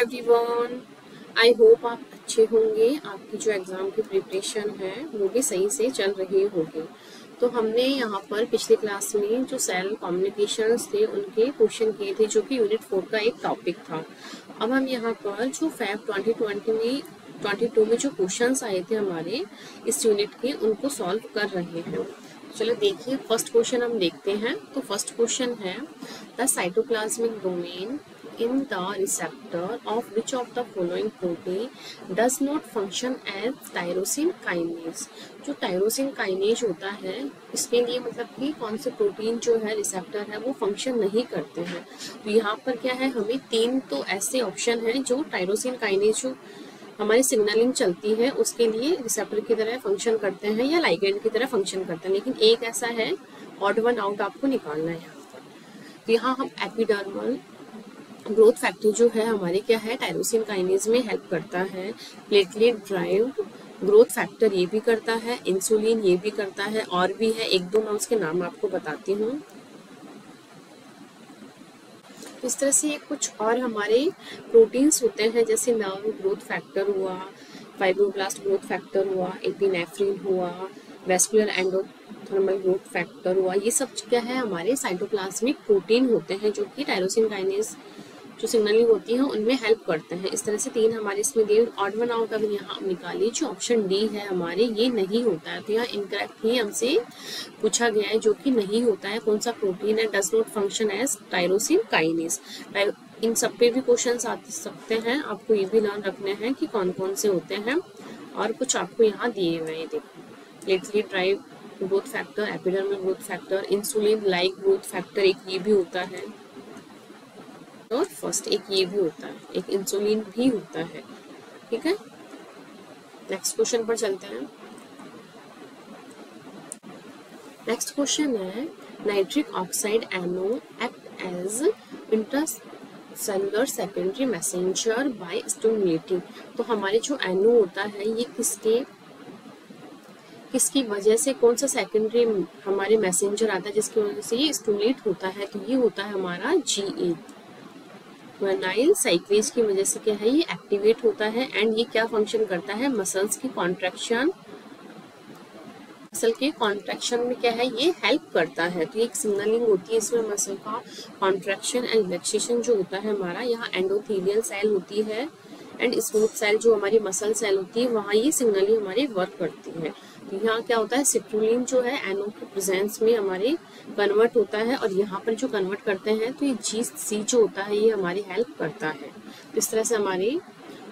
Everyone, I hope आप अच्छे होंगे। आपकी जो एग्ज़ाम की प्रिपरेशन है वो भी सही से चल रही होगी। तो हमने यहाँ पर पिछली क्लास में जो सेल कम्युनिकेशंस थे उनके क्वेश्चन किए थे, जो कि यूनिट 4 का एक टॉपिक था। अब हम यहाँ पर जो फेब 2022 में जो क्वेश्चंस आए थे हमारे इस यूनिट के, उनको सॉल्व कर रहे हैं। चलो देखिए, फर्स्ट क्वेश्चन हम देखते हैं। तो फर्स्ट क्वेश्चन है, the cytoplasmic domain in the receptor of which of the following protein does not function as tyrosine kinase। जो टायरोसिन काइनेज होता है इसके लिए मतलब कि कौन से प्रोटीन जो है रिसेप्टर है वो फंक्शन नहीं करते हैं। तो यहाँ पर क्या है, हमें 3 तो ऐसे ऑप्शन हैं जो टायरोसिन काइनेज जो हमारी सिग्नलिंग चलती है उसके लिए रिसेप्टर की तरह फंक्शन करते हैं या लाइगेंड की तरह फंक्शन करते हैं, लेकिन एक ऐसा है ऑड वन आउट आपको निकालना है यहाँ पर। तो यहाँ हम एपिडर्मल ग्रोथ फैक्टर जो है हमारे क्या है, टायरोसिन काइनेज में हेल्प करता है। प्लेटलेट ड्राइव ग्रोथ फैक्टर ये भी करता है, इंसुलिन ये भी करता है, और भी है एक दो, मैं उसके नाम आपको बताती हूँ। इस तरह से कुछ और हमारे प्रोटीन्स होते हैं, जैसे नर्व ग्रोथ फैक्टर हुआ, फाइब्रोब्लास्ट ग्रोथ फैक्टर हुआ, एपिनेफ्रिन हुआ, वेस्कुलर एंडोथर्मल ग्रोथ फैक्टर हुआ। ये सब क्या है, हमारे साइटोप्लाज्मिक प्रोटीन होते हैं जो कि टायरोसिन काइनेज जो सिग्नलिंग होती है उनमें हेल्प करते हैं। इस तरह से 3 हमारे इसमें दिए। ऑड वन आउट अगर यहाँ निकालिए, जो ऑप्शन डी है हमारे ये नहीं होता है। तो यहाँ इनकरेक्ट ही हमसे पूछा गया है, जो कि नहीं होता है। कौन सा प्रोटीन है, does not function as tyrosine kinase. इन सब पे भी क्वेश्चन आ सकते हैं, आपको ये भी ध्यान रखने हैं कि कौन कौन से होते हैं। और कुछ आपको यहाँ दिए हुए हैं, देखो, platelet drive growth factor, epidermal growth factor, insulin like growth factor एक ये भी होता है, और फर्स्ट एक ये भी होता है, एक इंसुलिन भी होता है। ठीक है, नेक्स्ट क्वेश्चन पर चलते हैं। नेक्स्ट क्वेश्चन है, nitric oxide NO act as intracellular secondary messenger by stimulating. तो हमारे जो NO होता है ये किसकी वजह से, कौन सा सेकेंडरी हमारे मैसेंजर आता है जिसकी वजह से ये स्टिमुलेट होता है, तो ये होता है हमारा GA, गुआनाइल साइक्लेज की वजह से क्या है ये एक्टिवेट होता है। एंड ये क्या फंक्शन करता है, मसल्स की कॉन्ट्रैक्शन, मसल के कॉन्ट्रैक्शन में क्या है ये हेल्प करता है। तो एक सिग्नलिंग होती है इसमें, मसल का कॉन्ट्रैक्शन एंड रिलैक्सेशन जो होता है हमारा। यहाँ एंडोथेलियल सेल होती है एंड स्मूथ सेल जो हमारी मसल सेल होती है, वहाँ ये सिग्नलिंग हमारी वर्क करती है। तो यहाँ क्या होता है, सिट्रुलिन जो है NO के प्रेजेंस में हमारे कन्वर्ट होता है, और यहाँ पर जो कन्वर्ट करते हैं तो ये GC जो होता है ये हमारी हेल्प करता है। तो इस तरह से हमारे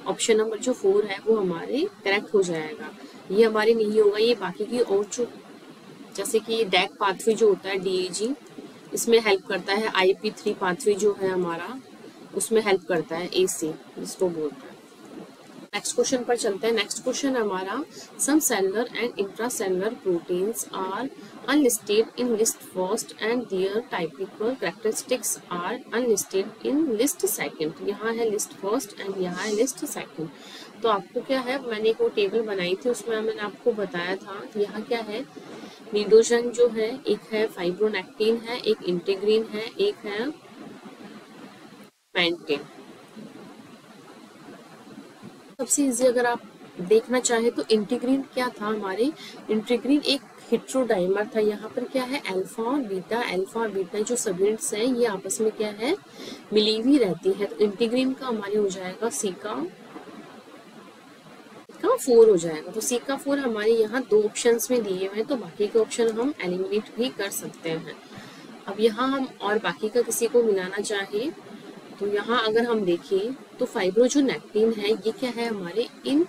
ऑप्शन नंबर जो 4 है वो हमारे करेक्ट हो जाएगा। ये हमारे नहीं होगा, ये बाकी की और जो जैसे कि DAG पाथवे जो होता है DAG, इसमें हेल्प करता है। IP3 पाथवे जो है हमारा उसमें हेल्प करता है, AC जिसको बोलते हैं। नेक्स्ट क्वेश्चन पर चलते हैं। नेक्स्ट क्वेश्चन हमारा, some cellular and intracellular proteins are unlisted in list first and their typical characteristics are unlisted in list second. यहाँ है लिस्ट फर्स्ट एंड यहाँ है लिस्ट सेकंड। तो आपको क्या है, मैंने एक वो टेबल बनाई थी उसमें मैंने आपको बताया था। यहाँ क्या है, नीडोजन जो है, एक है फाइब्रोनेक्टिन है, एक इंटीग्रीन है, एक है पेंटेन। सबसे इजी अगर आप देखना चाहे तो इंटीग्रीन क्या था हमारे, इंटीग्रीन एक हेट्रोडाइमर था। यहाँ पर क्या है, अल्फा और बीटा जो सबयूनिट्स हैं ये आपस में क्या है, मिली हुई रहती है। तो इंटीग्रीन का हमारे हो जाएगा C का 4 हो जाएगा। तो C का 4 हमारे यहाँ 2 ऑप्शंस में दिए हुए हैं, तो बाकी के ऑप्शन हम एलिमिनेट भी कर सकते हैं। अब यहाँ हम और बाकी का किसी को मिलाना चाहे तो यहाँ अगर हम देखें तो फाइब्रोनेक्टिन है, ये क्या है हमारे, in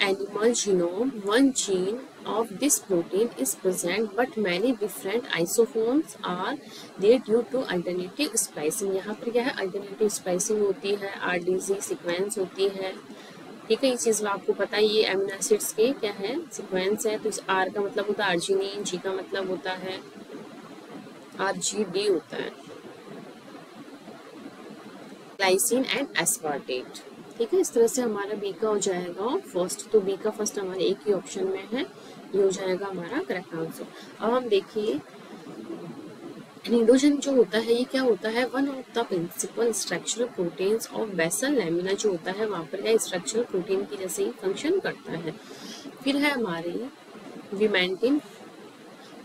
animal genome 1 gene of this protein is present but many different isoforms are there due to alternative splicing. यहाँ पर क्या है, अल्टरनेटिव स्प्लाइसिंग होती है, RDC सीक्वेंस होती है। ठीक है, ये चीज़ आपको पता है, ये एमिनो एसिड्स के क्या है, सीक्वेंस है। तो इस R का मतलब होता है अर्जिनिन, G का मतलब होता है RGD होता है, ग्लाइसिन एंड एस्पार्टेट। ठीक है, इस तरह से हमारा B का हो जाएगा फर्स्ट। तो B का फर्स्ट हमारे एक ही ऑप्शन में है, ये हो जाएगा हमारा करेक्ट आंसर। अब हम देखिए निडोजन जो होता है ये क्या होता है, one of the principal structural proteins of basal lamina जो होता है वहाँ पर क्या स्ट्रक्चरल प्रोटीन की जैसे ही फंक्शन करता है। फिर है हमारी विमेंटिन।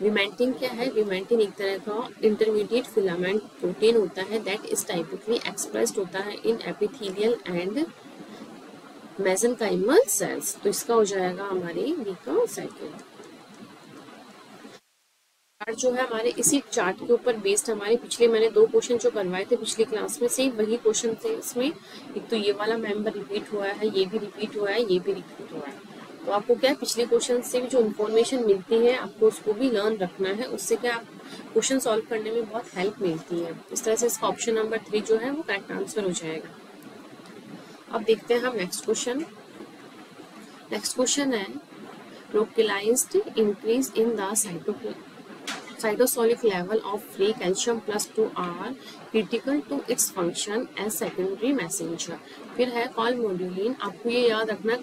विमेंटिन क्या है, विमेंटिन एक तरह का इंटरमीडिएट फिलामेंट प्रोटीन होता है दैट इज टाइपिकली एक्सप्रेस्ड होता है इन एपिथेलियल एंड मेसेनकाइमल सेल्स। तो इसका हो जाएगा हमारी बी का सेकंड। चार्ट जो है हमारे इसी चार्ट के ऊपर बेस्ड हमारे पिछले मैंने 2 क्वेश्चन जो करवाए थे पिछली क्लास में से वही क्वेश्चन थे इसमें। एक तो ये वाला मेंबर रिपीट हुआ है, ये भी रिपीट हुआ है, ये भी रिपीट हुआ है। तो आपको क्या है पिछले क्वेश्चन से भी जो इन्फॉर्मेशन मिलती है आपको उसको भी लर्न रखना है, उससे क्या आप क्वेश्चन सॉल्व करने में बहुत हेल्प मिलती है। इस तरह से इसका ऑप्शन नंबर 3 जो है वो करेक्ट आंसर हो जाएगा। अब देखते हैं हम नेक्स्ट क्वेश्चन। नेक्स्ट क्वेश्चन है localized increase in the cytosolic level of free calcium plus 2 are critical to its function as secondary messenger। फिर है कॉलमोड्यूलिन। आपको ये याद रखना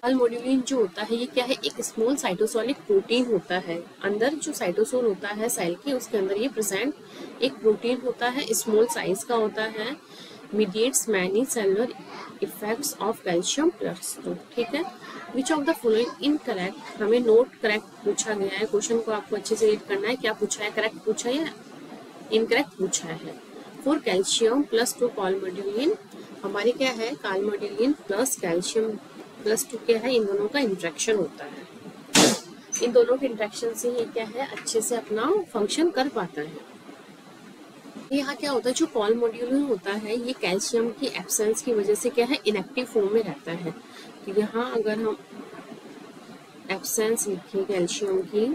कॉलमोड्यूलिन जो होता है ये क्या है, एक स्मॉल साइटोसोलिक प्रोटीन होता है। अंदर जो साइटोसोल होता है सेल के उसके अंदर ये प्रेजेंट एक प्रोटीन होता है, स्मॉल साइज का होता है, mediates many cellular effects of calcium plus 2। ठीक है, which of the following incorrect, हमें नोट करेक्ट पूछा गया है। क्वेश्चन को आपको अच्छे से रीड करना है, क्या पूछा है, करेक्ट पूछा है या इनकरेक्ट पूछा है। फॉर कैल्शियम प्लस 2 कॉलमोड्यूलिन, हमारे क्या है कॉलमोड्यूलिन प्लस कैल्शियम प्लस 2 क्या है, इन दोनों का इंट्रैक्शन होता है। इन दोनों के इंट्रैक्शन से ये क्या है अच्छे से अपना फंक्शन कर पाता है। यहाँ क्या होता है जो कॉलमोड्यूलिन होता है ये कैल्शियम की एब्सेंस की वजह से क्या है इनएक्टिव फॉर्म में रहता है। तो यहाँ अगर हम एब्सेंस लिखें कैल्शियम की,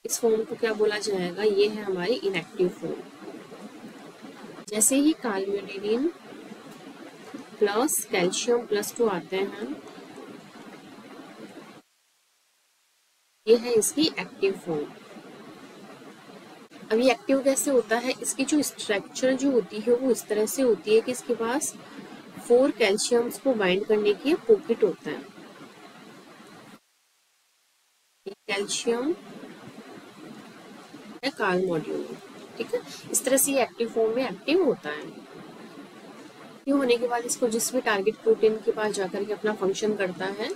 इस फॉर्म को क्या बोला जाएगा, ये है हमारी इनएक्टिव फॉर्म। जैसे ही कॉलमोड्यूलिन प्लस कैल्शियम प्लस 2 आते हैं ये है इसकी एक्टिव फॉर्म। अब ये एक्टिव कैसे होता है, इसकी जो स्ट्रक्चर जो होती है वो इस तरह से होती है कि इसके पास 4 कैल्शियम्स को बाइंड करने की पॉकेट होता है। कैल्शियम है कॉलमोड्यूलिन। ठीक है, इस तरह से ये एक्टिव फॉर्म में एक्टिव होता है। एक्टिव होने के बाद इसको जिस भी टारगेट प्रोटीन के पास जाकर के अपना फंक्शन करता है,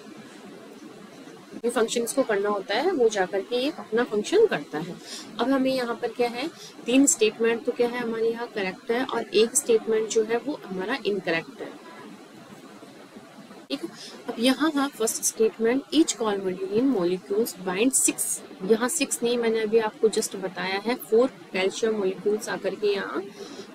ये फंक्शन इसको करना होता है वो जाकर के ये अपना फंक्शन करता है। अब हमें यहाँ पर क्या है 3 स्टेटमेंट तो क्या है हमारे यहाँ करेक्ट है और एक स्टेटमेंट जो है वो हमारा इनकरेक्ट है। ठीक है, अब यहाँ था first statement each calmodulin molecules bind 6, यहाँ 6 नहीं मैंने अभी आपको जस्ट बताया है 4 कैल्शियम मॉलिक्यूल्स आकर के यहाँ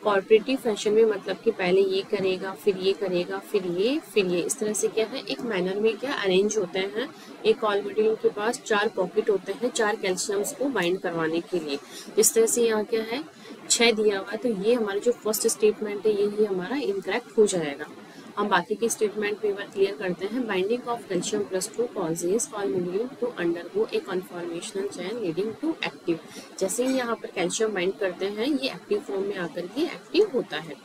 कोऑपरेटिव फैशन में, मतलब कि पहले ये करेगा फिर ये करेगा फिर ये, इस तरह से क्या है एक मैनर में क्या अरेंज होते हैं। एक कॉलमोड्यूलिन के पास 4 पॉकेट होते हैं 4 कैल्शियम्स को बाइंड करवाने के लिए। इस तरह से यहाँ क्या है 6 दिया हुआ है, तो ये हमारा जो फर्स्ट स्टेटमेंट है यही हमारा इनकरेक्ट हो जाएगा। हम बाकी के स्टेटमेंट पे बार क्लियर करते हैं। Binding of calcium plus 2 causes calmodulin to undergo a conformational chain leading to active. जैसे ही यहाँ पर कैल्शियम बाइंड करते हैं ये एक्टिव फॉर्म में आकर के एक्टिव होता है।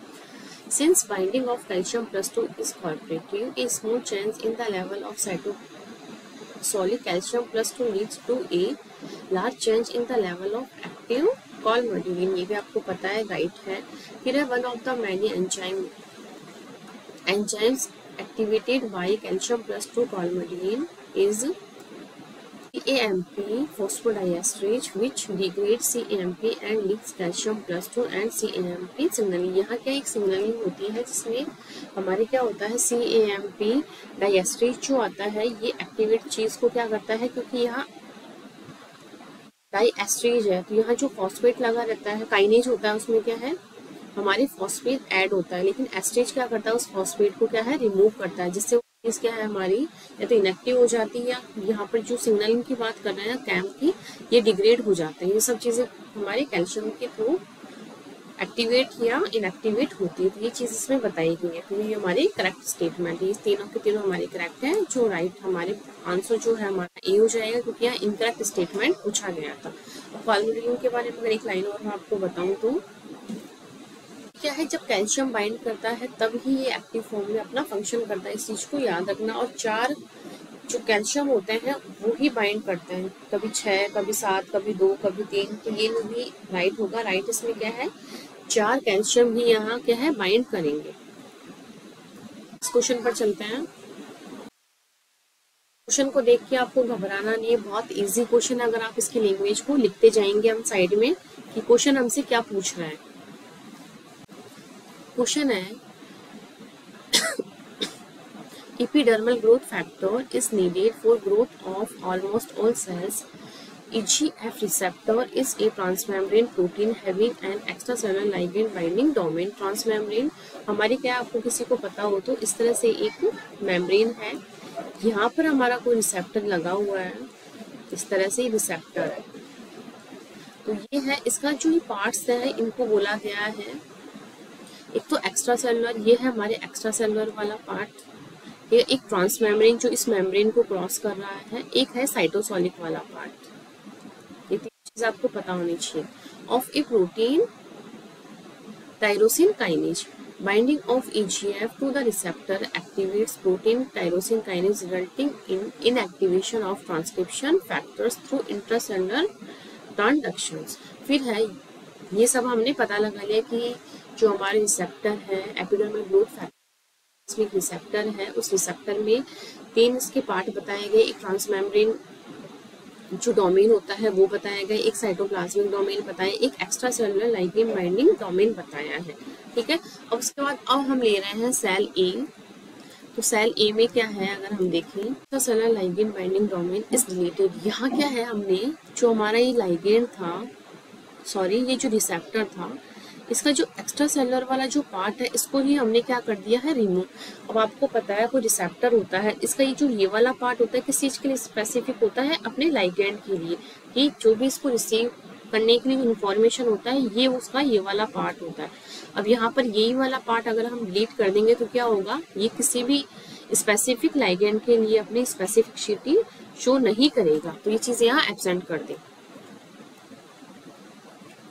Since binding of calcium plus 2 is cooperative a small change in the level of cytosolic calcium plus 2 leads to a large change in the level of active calmodulin. ये भी आपको पता है राइट है। फिर है one of the many enzymes activated by calcium plus 2 calmodulin is CAMP phosphodiesterase which degrades CAMP and leaks calcium plus 2 and CAMP signaling। यहाँ क्या एक सिग्नलिंग होती है जिसमें हमारे क्या होता है CAMP डाइएस्ट्रेज जो आता है ये एक्टिवेट चीज को क्या करता है, क्योंकि यहाँ डाइएस्ट्रेज है तो यहाँ जो फॉस्फेट लगा रहता है काइनेज होता है उसमें क्या है हमारे फॉस्फेट ऐड होता है, लेकिन एस्ट्रेज क्या करता है उस फॉस्फेट को क्या है रिमूव करता है, जिससे चीज क्या है हमारी या तो इनएक्टिव हो जाती है या यहाँ पर जो सिग्नलिंग की बात कर रहे हैं कैम्प की ये डिग्रेड हो जाते हैं। ये सब चीजें हमारे कैल्शियम के थ्रू एक्टिवेट या इनएक्टिवेट होती है, तो ये चीज इसमें बताई गई है। तो ये हमारी करेक्ट स्टेटमेंट है, ये तीनों के तीनों हमारे करेक्ट है। जो राइट हमारे आंसर जो है हमारा ए हो जाएगा क्योंकि यहाँ इनकरेक्ट स्टेटमेंट पूछा गया था। कॉलमोड्यूलिन के बारे में अगर एक लाइन और मैं आपको बताऊं तो क्या है जब कैल्शियम बाइंड करता है तब ही ये एक्टिव फॉर्म में अपना फंक्शन करता है, इस चीज को याद रखना। और 4 जो कैल्शियम होते हैं वो ही बाइंड करते हैं, कभी 6, कभी 7, कभी 2, कभी 3, तो ये भी राइट होगा। राइट इसमें क्या है, 4 कैल्शियम ही यहाँ क्या है बाइंड करेंगे। इस क्वेश्चन पर चलते हैं। क्वेश्चन को देख के आपको घबराना नहीं है, बहुत इजी क्वेश्चन है। अगर आप इसकी लैंग्वेज को लिखते जाएंगे हम साइड में कि क्वेश्चन हमसे क्या पूछ रहा है। क्वेश्चन है epidermal growth factor is needed for growth of almost all cells. EGF receptor is a transmembrane protein having an extracellular ligand binding domain. Transmembrane हमारी क्या, आपको किसी को पता हो तो इस तरह से एक मेम्ब्रेन है, यहाँ पर हमारा कोई रिसेप्टर लगा हुआ है, इस तरह से रिसेप्टर है। तो ये है इसका जो ये पार्ट्स है इनको बोला गया है, एक तो एक्स्ट्रा सेलुलर, ये है हमारे एक्स्ट्रा सेलुलर वाला पार्ट, ये एक ट्रांसमेम्ब्रेन जो इस मेम्ब्रेन को क्रॉस कर रहा है, एक है साइटोसोलिक वाला पार्ट। ये तीन चीज आपको पता होनी चाहिए। Of A protein tyrosine kinase, binding of EGF to the receptor activates protein tyrosine kinase resulting in inactivation of transcription factors through intracellular transductions। फिर है ये सब हमने पता लगा लिया कि जो हमारे रिसेप्टर है एपिडर्मल ग्रोथ फैक्टर, इसमें एक रिसेप्टर है, उस रिसेप्टर में 3 इसके पार्ट बताए गए, एक ट्रांसमेम्ब्रेन जो डोमेन होता है वो बताया गया, एक साइटोप्लाज्मिक डोमेन बताया, एक extra cellular ligand binding domain बताया है। ठीक है, अब उसके बाद अब हम ले रहे हैं सेल ए। तो सेल ए में क्या है, अगर हम देखें extra cellular ligand binding domain is deleted. यहाँ क्या है, हमने जो हमारा ये लाइगेंड था, सॉरी ये जो रिसेप्टर था, इसका जो एक्स्ट्रा सेलुलर वाला जो पार्ट है इसको ही हमने क्या कर दिया है, रिमूव। अब आपको पता है कोई रिसेप्टर होता है, इसका ये जो ये वाला पार्ट होता है किस चीज के लिए स्पेसिफिक होता है, अपने लाइगेंड के लिए, कि जो भी इसको रिसीव करने के लिए इंफॉर्मेशन होता है ये उसका ये वाला पार्ट होता है। अब यहाँ पर यही वाला पार्ट अगर हम डिलीट कर देंगे तो क्या होगा, ये किसी भी स्पेसिफिक लाइगेंड के लिए अपनी स्पेसिफिसिटी शो नहीं करेगा, तो ये चीज यहाँ एब्सेंट कर दें।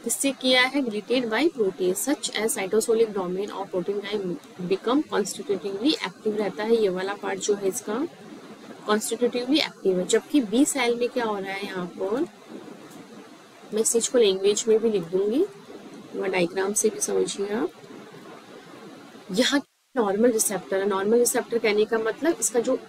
इससे किया है deleted by protein such as cytosolic domain और प्रोटीन का बिकम कॉन्स्टिट्यूटिवली एक्टिव रहता है, ये वाला पार्ट जो है इसका कॉन्स्टिट्यूटिवली एक्टिव है। जबकि बी सेल में क्या हो रहा है, यहाँ पर मैं इस चीज को लैंग्वेज में भी लिख दूंगी, वह डायग्राम से भी समझिए आप। यहाँ नॉर्मल रिसेप्टर है, नॉर्मल रिसेप्टर कहने का मतलब इसका जो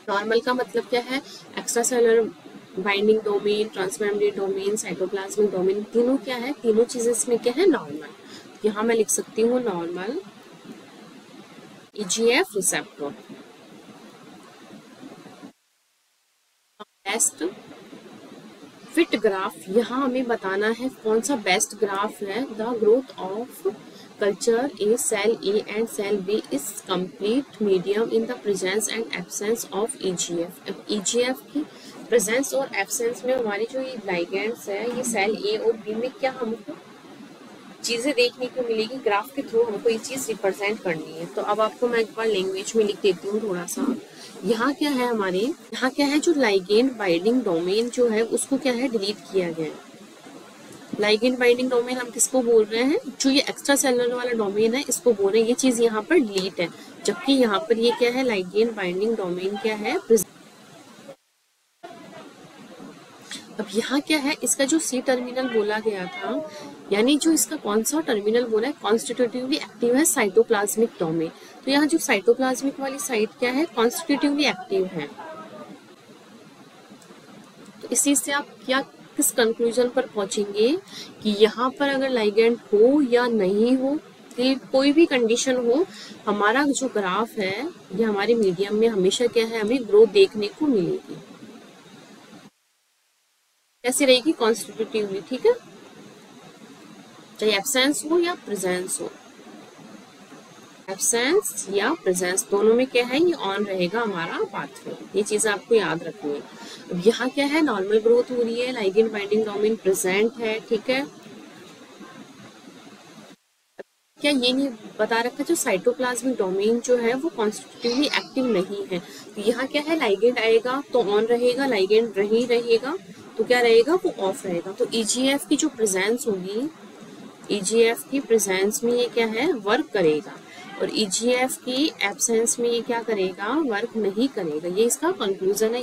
नॉर्मल का मतलब क्या है, extra cellular binding domain, transmembrane domain, cytoplasmic domain, तीनों क्या है, तीनों चीजें इसमें क्या है, नॉर्मल। यहाँ मैं लिख सकती हूँ normal EGF receptor. Best fit graph, यहाँ हमें बताना है कौन सा बेस्ट ग्राफ है। The growth of culture a cell A and cell B is complete medium in the presence and absence of EGF। अब EGF की प्रेजेंस और एब्सेंस में हमारी जो ये लाइगेंड्स है, ये सेल ए और बी में क्या हमको चीजें देखने को मिलेगी, ग्राफ के थ्रू हमको ये चीज रिप्रेजेंट करनी है। तो अब आपको मैं एक बार लैंग्वेज में लिख देती हूँ थोड़ा सा। यहाँ क्या है हमारे, यहाँ क्या है, जो लाइगेंड बाइंडिंग डोमेन जो है उसको क्या है डिलीट किया गया है। लाइगेंड बाइंडिंग डोमेन हम किसको बोल रहे हैं, जो ये एक्स्ट्रा सेलुलर वाला डोमेन है इसको बोल रहे हैं, ये चीज यहाँ पर डिलीट है। जबकि यहाँ पर ये क्या है, लाइगेंड बाइंडिंग डोमेन क्या है, अब यहाँ क्या है, इसका जो सी टर्मिनल बोला गया था, यानी जो इसका कौन सा टर्मिनल बोला है, कॉन्स्टिट्यूटिवली एक्टिव है साइटोप्लाज्मिक डोमेन। तो यहाँ जो साइटोप्लाज्मिक वाली साइट क्या है, कॉन्स्टिट्यूटिवली एक्टिव है। तो इसी से आप क्या किस कंक्लूजन पर पहुंचेंगे कि यहाँ पर अगर लाइगेंड हो या नहीं हो, कोई भी कंडीशन हो, हमारा जो ग्राफ है ये हमारे मीडियम में हमेशा क्या है, हमें ग्रोथ देखने को मिलेगी। कैसे रहेगी, कॉन्स्टिट्यूटिवली। ठीक है, चाहे एब्सेंस हो या प्रेजेंस हो, एब्सेंस या प्रेजेंस दोनों में क्या है, ये ऑन रहेगा हमारा पाथवे। ये चीज आपको याद रखनी है। अब यहाँ क्या है, नॉर्मल ग्रोथ हो रही है, लाइगेंड बाइंडिंग डोमेन प्रेजेंट है। ठीक है, क्या ये नहीं बता रखा जो साइटोप्लाज्मिक डोमेन जो है वो कॉन्स्टिट्यूटिवली एक्टिव नहीं है। तो यहाँ क्या है, लाइगेंड आएगा तो ऑन रहेगा, लाइगेंड नहीं रहेगा तो क्या रहेगा, वो ऑफ रहेगा। तो EGF की जो प्रेजेंस होगी, EGF की प्रेजेंस में ये क्या है, वर्क करेगा। और EGF की एब्सेंस में ये क्या करेगा, वर्क नहीं करेगा। ये इसका कंक्लूजन है।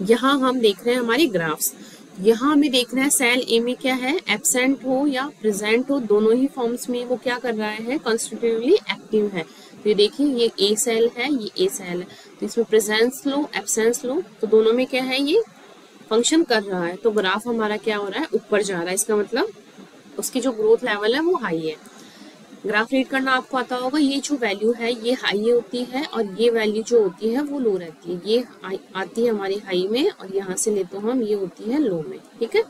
यहाँ हम देख रहे हैं हमारे ग्राफ्स। यहाँ हमें देखना है सेल ए में क्या है, एब्सेंट हो या प्रेजेंट हो, दोनों ही फॉर्म्स में वो क्या कर रहा है, कॉन्स्टिट्यूटिवली एक्टिव है। तो ये देखिए ये ए सेल है, ये ए सेल है, तो इसमें प्रेजेंस लो एब्सेंस लो तो दोनों में क्या है, ये फंक्शन कर रहा है। तो ग्राफ हमारा क्या हो रहा है, ऊपर जा रहा है। इसका मतलब उसकी जो ग्रोथ लेवल है वो हाई है। ग्राफ रीड करना आपको आता होगा। ये जो वैल्यू है ये हाई होती है और ये वैल्यू जो होती है वो लो रहती है। ये आती है हमारी हाई में और यहाँ से लेते हम ये होती है लो में। ठीक है,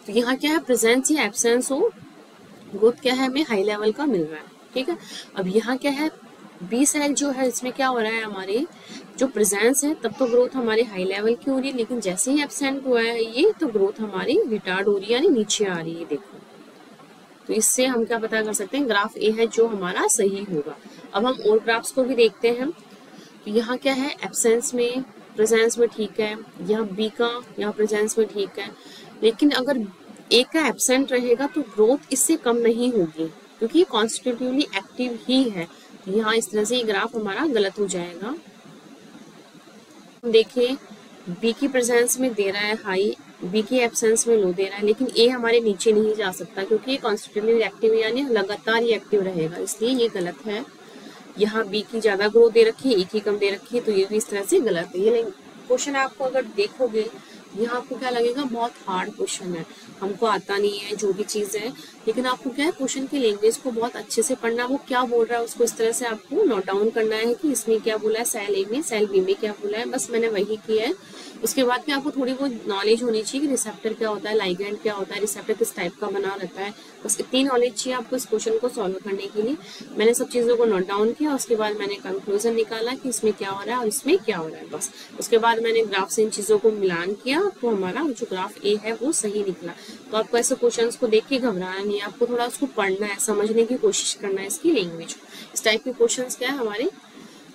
तो यहाँ क्या है, प्रेजेंस या एब्सेंस हो, ग्रोथ क्या है, हमें हाई लेवल का मिल रहा है। ठीक है, अब यहाँ क्या है, बी सेल जो है इसमें क्या हो रहा है, हमारे जो प्रेजेंस है तब तो ग्रोथ हमारे हाई लेवल की हो रही है, लेकिन जैसे ही एब्सेंट हुआ है ये तो ग्रोथ हमारी रिटार्ड हो रही है, यानी नीचे आ रही है। देखो, तो इससे हम क्या पता कर सकते हैं, ग्राफ ए है जो हमारा सही होगा। अब हम और ग्राफ्स को भी देखते हैं। तो यहाँ क्या है, एब्सेंस में प्रेजेंस में ठीक है, यहाँ बी का यहाँ प्रेजेंस में ठीक है, लेकिन अगर ए का एब्सेंट रहेगा तो ग्रोथ इससे कम नहीं होगी क्योंकि ये कॉन्स्टिट्यूटिवली एक्टिव ही है। यहाँ इस तरह से ये ग्राफ हमारा गलत हो जाएगा। देखिए बी की प्रेजेंस में दे रहा है हाई, बी की एब्सेंस में लो दे रहा है, लेकिन ए हमारे नीचे नहीं जा सकता क्योंकि ये कॉन्स्टिट्यूटिवली एक्टिव यानी लगातार ये एक्टिव रहेगा, इसलिए ये गलत है। यहाँ बी की ज्यादा ग्रोथ दे रखी है, ए की कम दे रखी है, तो ये भी इस तरह से गलत है। ये क्वेश्चन आपको अगर देखोगे यहाँ आपको क्या लगेगा, बहुत हार्ड क्वेश्चन है, हमको आता नहीं है जो भी चीज़ है, लेकिन आपको क्या है, क्वेश्चन की लैंग्वेज को बहुत अच्छे से पढ़ना, वो क्या बोल रहा है उसको इस तरह से आपको नोट डाउन करना है कि इसमें क्या बोला है, सेल ए में सेल बी में क्या बोला है, बस मैंने वही किया है। उसके बाद में आपको थोड़ी बहुत नॉलेज होनी चाहिए कि रिसेप्टर क्या होता है, लाइगेंड क्या होता है, रिसेप्टर किस टाइप का बना रहता है, बस इतनी नॉलेज चाहिए आपको इस क्वेश्चन को सॉल्व करने के लिए। मैंने सब चीज़ों को नोट डाउन किया, उसके बाद मैंने कंक्लूजन निकाला कि इसमें क्या हो रहा है और इसमें क्या हो रहा है, बस उसके बाद मैंने ग्राफ से इन चीज़ों को मिलान किया तो हमारा जो ग्राफ ए है वो सही निकला। तो आपको ऐसे क्वेश्चंस को देख के घबराना नहीं है, आपको थोड़ा उसको पढ़ना है, समझने की कोशिश करना है इसकी लैंग्वेज। इस टाइप के क्वेश्चंस क्या है हमारे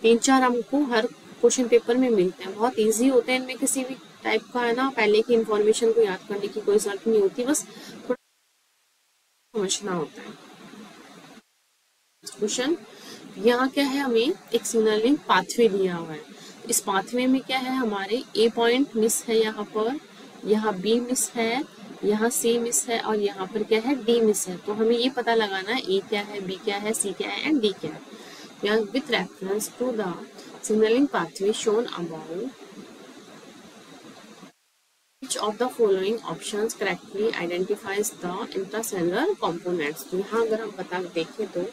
3-4 हमको हर क्वेश्चन पेपर में मिलते हैं, बहुत इजी होते हैं, इनमें किसी भी टाइप का है ना पहले की इंफॉर्मेशन को याद करने की कोई जरूरत नहीं होती, बस थोड़ा समझना होता है। क्वेश्चन यहाँ क्या है, हमें एक सिग्नलिंग पाथवे दिया हुआ है। इस पाथवे में क्या है, हमारे ए पॉइंट मिस है, यहाँ पर यहाँ बी मिस है, यहाँ सी मिस है और यहाँ पर क्या है, डी मिस है। तो हमें ये पता लगाना है ए क्या है, बी क्या है, सी क्या है एंड डी क्या है। यहाँ with reference to the signaling pathway shown above, which of the following options correctly identifies the intracellular components। तो यहाँ अगर हम बता देखें तो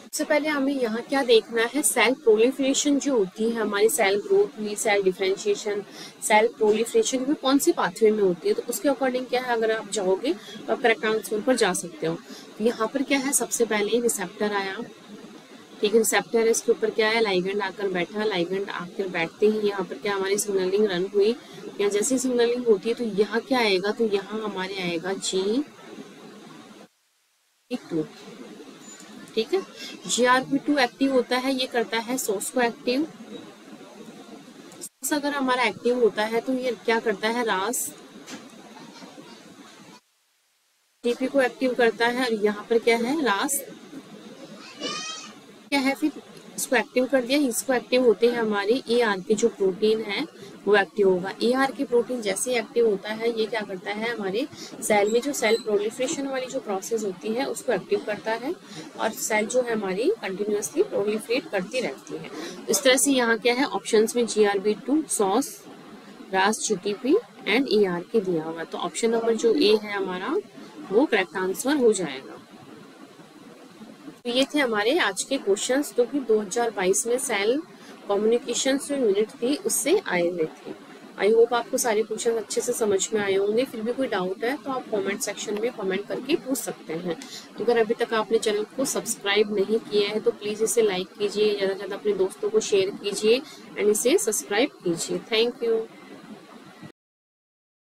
सबसे पहले हमें यहाँ क्या देखना है, सेल प्रोलिफरेशन जो होती है हमारी, सेल ग्रोथ हुई, सेल डिफरेंशिएशन, सेल प्रोलिफरेशन में कौन सी पाथवे में होती है, तो उसके अकॉर्डिंग क्या है, अगर आप जाओगे तो आप करेक्ट आंसर पर जा सकते हो। तो यहाँ पर क्या है, सबसे पहले रिसेप्टर आया, ठीक है, रिसेप्टर है, इसके ऊपर क्या है, लाइगेंड आकर बैठा, लाइगेंड आकर बैठते ही यहाँ पर क्या हमारी सिग्नलिंग रन हुई, या जैसी सिग्नलिंग होती है तो यहाँ क्या आएगा, तो यहाँ हमारे आएगा G2। ठीक है, GRP2 एक्टिव होता है, ये करता है सोर्स को एक्टिव। सोर्स अगर हमारा एक्टिव होता है तो ये क्या करता है, रास टीपी को एक्टिव करता है, और यहाँ पर क्या है, रास क्या है, फिर इसको एक्टिव कर दिया, इसको एक्टिव होते हैं हमारे AR के जो प्रोटीन है वो एक्टिव होगा। AR के प्रोटीन जैसे एक्टिव होता है ये क्या करता है, हमारे सेल में जो सेल प्रोलिफरेशन वाली जो प्रोसेस होती है उसको एक्टिव करता है, और सेल जो है हमारी कंटिन्यूअसली प्रोलिफरेट करती रहती है। इस तरह से यहाँ क्या है, ऑप्शंस में GRP2, सॉस, रास, GTP एंड AR के दिया हुआ, तो ऑप्शन नंबर जो ए है हमारा वो करेक्ट आंसर हो जाएगा। तो ये थे हमारे आज के क्वेश्चंस जो कि 2022 में सेल कम्युनिकेशन जो यूनिट थी उससे आए हुए थे। आई होप आपको सारे क्वेश्चन अच्छे से समझ में आए होंगे। फिर भी कोई डाउट है तो आप कमेंट सेक्शन में कमेंट करके पूछ सकते हैं। तो अगर अभी तक आपने चैनल को सब्सक्राइब नहीं किया है तो प्लीज़ इसे लाइक कीजिए, ज़्यादा से ज़्यादा अपने दोस्तों को शेयर कीजिए एंड इसे सब्सक्राइब कीजिए। Thank you.